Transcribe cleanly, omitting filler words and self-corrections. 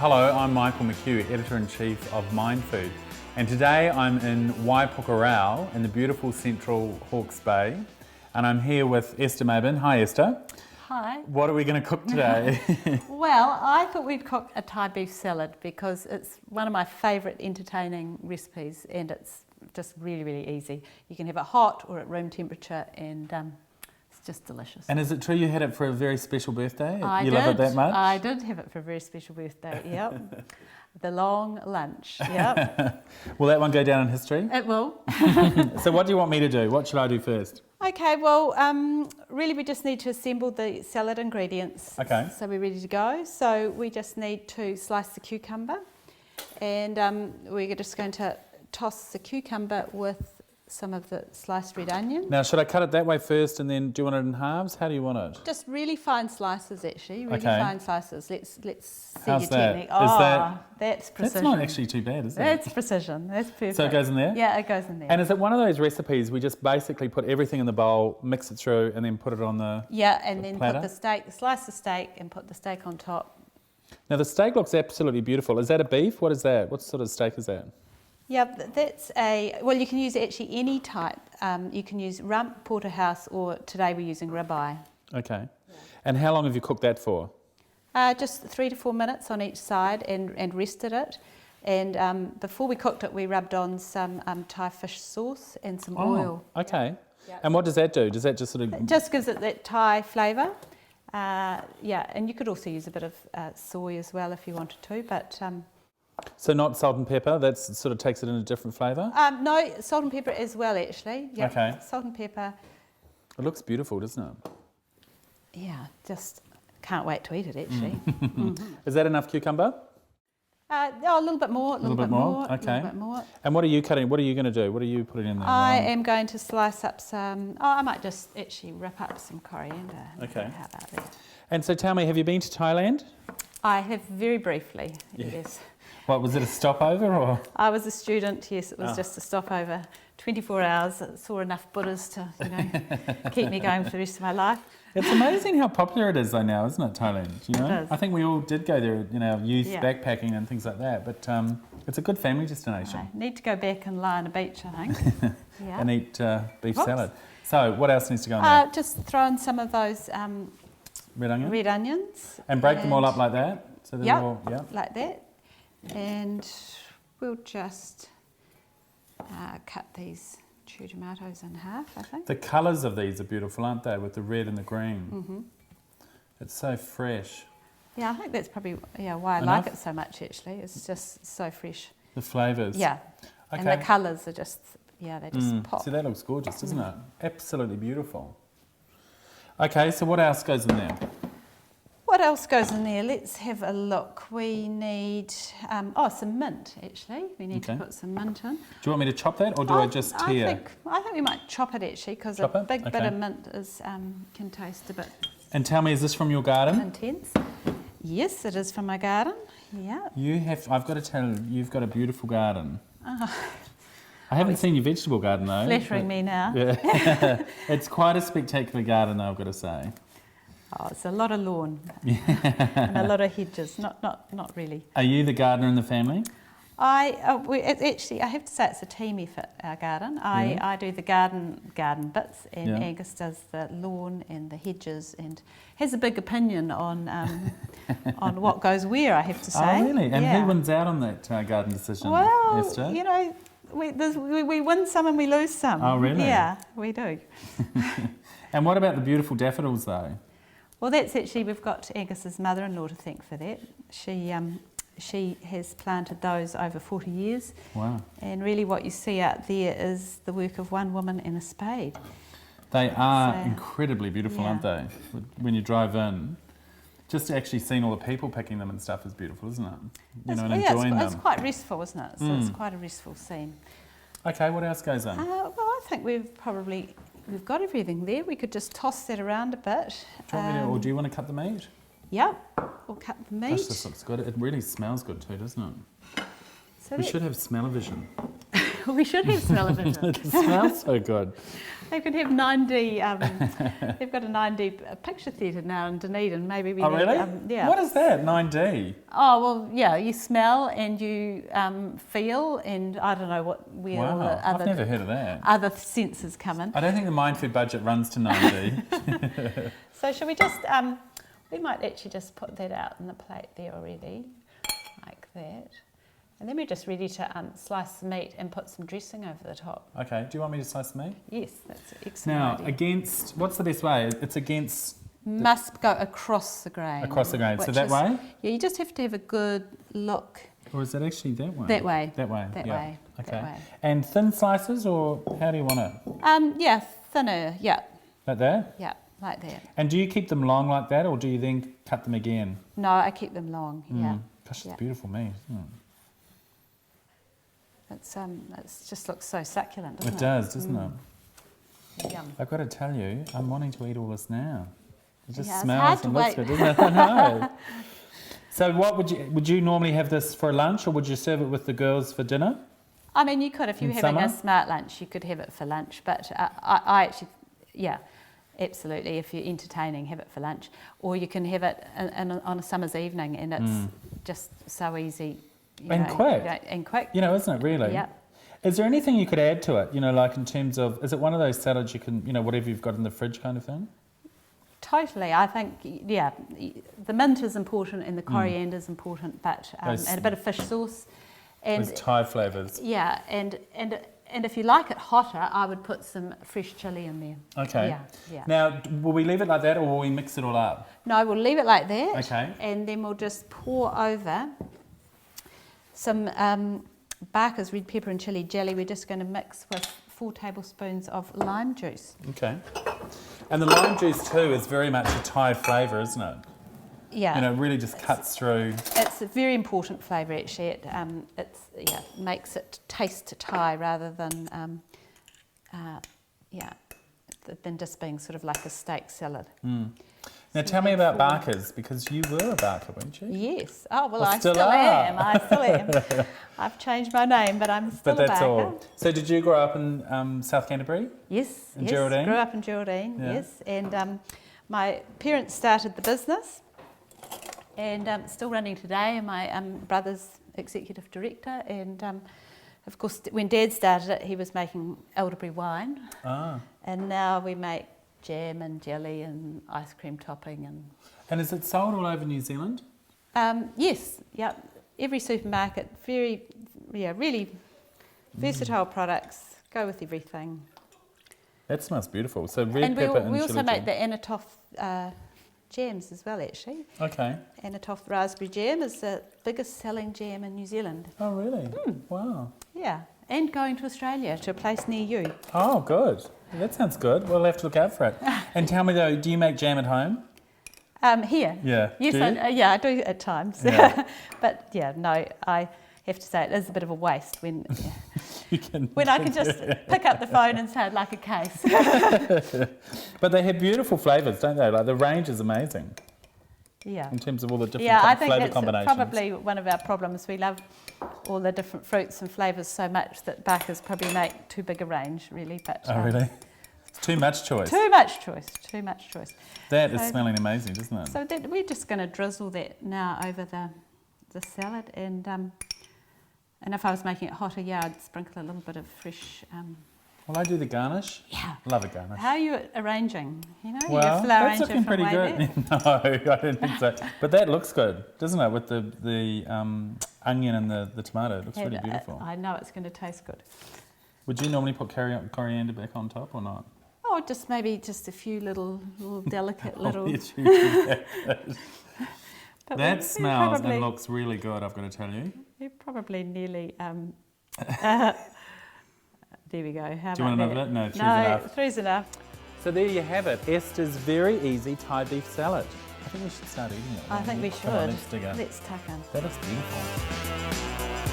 Hello, I'm Michael McHugh, Editor-in-Chief of MiNDFOOD, and today I'm in Waipukurau in the beautiful central Hawke's Bay, and I'm here with Esther Mabin. Hi Esther. Hi. What are we going to cook today? Well, I thought we'd cook a Thai beef salad because it's one of my favourite entertaining recipes and it's just really, really easy. You can have it hot or at room temperature and it's just delicious. And is it true you had it for a very special birthday? You love it that much? I did have it for a very special birthday, yep. The long lunch, yep. Will that one go down in history? It will. So what do you want me to do? What should I do first? Okay, well, really we just need to assemble the salad ingredients. Okay. So we're ready to go. So we just need to slice the cucumber and we're just going to toss the cucumber with some of the sliced red onion. Now, should I cut it that way first and then do you want it in halves? How do you want it? Just really fine slices, actually. Really Okay. fine slices. Let's see How's your that? technique. That's That's precision. not actually too bad, is it? That's precision. That's perfect. So it goes in there? Yeah, it goes in there. And is it one of those recipes we just basically put everything in the bowl, mix it through, and then put it on the yeah, and then platter? put the steak, slice the steak, and put the steak on top. Now the steak looks absolutely beautiful. Is that a beef? What is that? What sort of steak is that? Yeah, that's well, you can use actually any type. You can use rump, porterhouse, or today we're using ribeye. Okay. And how long have you cooked that for? Just 3 to 4 minutes on each side and rested it. And before we cooked it, we rubbed on some Thai fish sauce and some oil. Okay. Yeah. And what does that do? Does that just sort of... It just gives it that Thai flavour. Yeah, and you could also use a bit of soy as well if you wanted to, but... So not salt and pepper, that sort of takes it in a different flavour? No, salt and pepper as well, actually. Yep. Okay. Salt and pepper. It looks beautiful, doesn't it? Yeah, just can't wait to eat it, actually. Is that enough cucumber? A little bit more. A little bit more. Okay. A little bit more. And what are you cutting? What are you going to do? What are you putting in there? I am going to slice up some... I might just actually rip up some coriander. Okay. How about that? And so tell me, have you been to Thailand? I have very briefly, Yeah. yes. What, was it a stopover or...? I was a student, yes, it was just a stopover. 24 hours, saw enough Buddhas to, keep me going for the rest of my life. It's amazing how popular it is though now, isn't it, Thailand? You know? It is. I think we all did go there, youth Yeah. backpacking and things like that, but it's a good family destination. I need to go back and lie on a beach, I think. Yeah. And eat beef Whoops. salad. So what else needs to go in there? Just throw in some of those Red onion? red onions. And break them all up like that? So they're Yep, all, yeah. like that. And we'll just cut these cherry tomatoes in half, I think. The colours of these are beautiful, aren't they? With the red and the green. Mm-hmm. It's so fresh. Yeah, I think that's probably why I Enough? like it so much, actually. It's just so fresh. The flavours. Yeah. Okay. And the colours are just, they just pop. See, that looks gorgeous, doesn't it? Absolutely beautiful. Okay, so what else goes in there? What else goes in there? Let's have a look. We need, some mint, actually. We need to Okay. put some mint in. Do you want me to chop that or do I just tear? I think we might chop it, actually, because a Chop it? big bit Okay. of mint is can taste a bit And tell me, is this from your garden? intense. Yes, it is from my garden. Yeah. I've got to tell you, you've got a beautiful garden. I haven't seen your vegetable garden though. Flattering me now. Yeah. It's quite a spectacular garden though, I've got to say. Oh, it's a lot of lawn and a lot of hedges. Not really. Are you the gardener in the family? Actually, I have to say it's a team effort, our garden. I do the garden bits and Yeah. Angus does the lawn and the hedges and has a big opinion on on what goes where, I have to say. Oh really? And Yeah. who wins out on that garden decision, Well, Esther? we win some and we lose some. Oh, really? Yeah, we do. And what about the beautiful daffodils though? Well, that's actually, we've got Angus's mother-in-law to thank for that. She has planted those over 40 years. Wow. And really what you see out there is the work of one woman and a spade. They are So, incredibly beautiful, yeah. aren't they? When you drive in, just actually seeing all the people picking them and stuff is beautiful, isn't it? And enjoying them. It's quite restful, isn't it? So it's quite a restful scene. Okay, what else goes in? Well, I think we've got everything there. We could just toss that around a bit. Do you want me to, or do you want to cut the meat? Yep, we'll cut the meat. Gosh, this looks good. It really smells good too, doesn't it? So We should have smell-o-vision. We should have smell-o-vision. It smells so good. They could have 9D, they've got a 9D picture theatre now in Dunedin. Maybe we Oh, need, really? yeah. What is that, 9D? Oh, well, yeah, you smell and you feel, and I don't know where all Wow, the I've never heard of that. other senses come in. I don't think the MiNDFOOD budget runs to 9D. So shall we just, we might actually just put that out in the plate there already, like that. And then we're just ready to slice the meat and put some dressing over the top. Okay, do you want me to slice the meat? Yes, that's an excellent Now, idea. against, what's the best way? It's against... Must go across the grain. Across the grain, so which that way? Yeah, you just have to have a good look. Or is it actually that way? That way. That way, That yeah. way. Okay. That way. And thin slices, or how do you want it? Yeah, thinner, yeah, Like that? yeah, like that. And do you keep them long like that, or do you then cut them again? No, I keep them long, yeah. Gosh, it's Yeah. beautiful meat, isn't it? It's just looks so succulent, doesn't it? It does, doesn't it? Yum. I've got to tell you, I'm wanting to eat all this now. It just Yeah, it's smells hard to and looks wait. good, doesn't it? I know. So what would you normally have this for lunch, or would you serve it with the girls for dinner? I mean, you could, if you're In having a summer? smart lunch, you could have it for lunch, but I actually, yeah, absolutely, if you're entertaining, have it for lunch. Or you can have it on a summer's evening, and it's just so easy. And quick. And quick. You know, isn't it really? Yeah. Is there anything you could add to it, you know, like in terms of, is it one of those salads you can, you know, whatever you've got in the fridge kind of thing? Totally, I think, yeah, the mint is important and the coriander is important, but Those- and a bit of fish sauce, and Those Thai flavours. yeah, and if you like it hotter, I would put some fresh chilli in there. Okay. Yeah, yeah. Now, will we leave it like that, or will we mix it all up? No, we'll leave it like that. Okay. And then we'll just pour over some Barker's red pepper and chilli jelly. We're just going to mix with 4 tablespoons of lime juice. Okay. And the lime juice too is very much a Thai flavour, isn't it? Yeah. You know, it really just cuts through. It's a very important flavour actually. It makes it taste Thai rather than than just being sort of like a steak salad. Now tell me about Barker's, because you were a Barker, weren't you? Yes. Oh well, Or I still still are. am. I still am. I've changed my name, but I'm still But a that's Barker. all. So did you grow up in South Canterbury? Yes. In yes. Geraldine? Grew up in Geraldine. Yeah. Yes, and my parents started the business, and still running today. And my brother's executive director, and of course, when Dad started it, he was making elderberry wine, and now we make jam and jelly and ice cream topping And is it sold all over New Zealand? yes, yeah, every supermarket. Really versatile products. Go with everything. That smells beautiful. So red And pepper and we also chili make jam. the Anatoff jams as well, actually. Okay. Anatoff raspberry jam is the biggest selling jam in New Zealand. Oh really? Wow. Yeah, and going to Australia, to a place near you. Oh good. That sounds good. We'll have to look out for it. And tell me though, do you make jam at home? Here. Yeah. Yes, Do you? yeah, I do at times. Yeah. But yeah, no, I have to say it is a bit of a waste when You can. when I can just pick up the phone and say I'd like a case. But they have beautiful flavours, don't they? Like the range is amazing Yeah. in terms of all the different Yeah, I think flavour that's combinations. probably one of our problems. We love all the different fruits and flavours so much that Barker's probably make too big a range, really. But Oh really? It's too much choice. Too much choice. Too much choice. That is So- smelling amazing, doesn't it? So that we're just going to drizzle that now over the salad, and if I was making it hotter, yeah, I'd sprinkle a little bit of fresh. Will I do the garnish? Yeah. Love a garnish. How are you arranging? You know, Well, your flour that's arranger looking from pretty way good. back. No, I don't think so. But that looks good, doesn't it? With the onion and the tomato, it looks really beautiful. I know it's going to taste good. Would you normally put coriander back on top or not? Oh, just maybe just a few little delicate little. Yes, you do that. But That we're smells probably, and looks really good, I've got to tell you. We're probably nearly. There we go. How Do you want about another that? bit? No, three's No, enough. three's enough. So there you have it, Esther's very easy Thai beef salad. I think we should start eating it. I think we Come on, should. let's dig in. Let's tuck in. That is beautiful.